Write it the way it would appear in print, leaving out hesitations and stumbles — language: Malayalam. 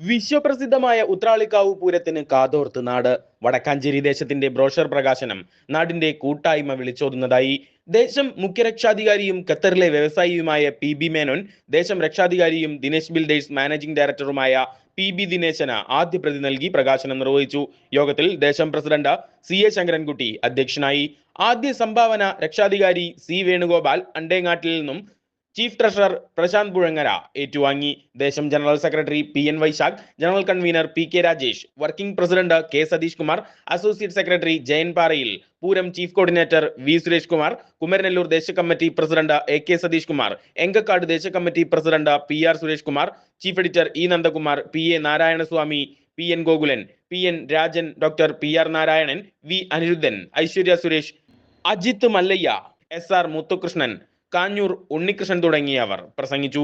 വിശ്വപ്രസിദ്ധമായ ഉത്രാളിക്കാവ് പൂരത്തിന് കാതോർത്ത് നാട്. വടക്കാഞ്ചേരി ദേശത്തിന്റെ ബ്രോഷർ പ്രകാശനം നാടിന്റെ കൂട്ടായ്മ വിളിച്ചോതുന്നതായി. ദേശം മുഖ്യരക്ഷാധികാരിയും ഖത്തറിലെ വ്യവസായിയുമായ PB മേനോൻ, ദേശം രക്ഷാധികാരിയും ദിനേശ് ബിൽഡേഴ്സ് മാനേജിംഗ് ഡയറക്ടറുമായ PB ദിനേശന് ആദ്യ പ്രതി നൽകി പ്രകാശനം നിർവഹിച്ചു. യോഗത്തിൽ ദേശം പ്രസിഡന്റ് CA ശങ്കരൻകുട്ടി അധ്യക്ഷനായി. ആദ്യ സംഭാവന രക്ഷാധികാരി C വേണുഗോപാൽ അണ്ടേങ്ങാട്ടിൽ നിന്നും ചീഫ് ട്രഷറർ പ്രശാന്ത് പുഴങ്ങര ഏറ്റുവാങ്ങി. ദേശം general secretary PN Vaisakh, general convener PK Rajesh, working president K Satheesh Kumar, associate secretary Jayan Parayil, Pooram chief coordinator V Suresh Kumar, Kumaranellur ദേശകമ്മിറ്റി പ്രസിഡന്റ് AK സതീഷ് കുമാർ, എങ്കക്കാട് ദേശകമ്മിറ്റി president PR Suresh Kumar, chief editor E Nandakumar, PA Narayanaswamy, PN Gokulan, PN Rajan, doctor PR Narayanan, V Anirudhan, Aishwarya Suresh, Ajith Mallaya, SR Muthukrishnan, Kanjoor Unnikrishnan തുടങ്ങിയവർ പ്രസംഗിച്ചു.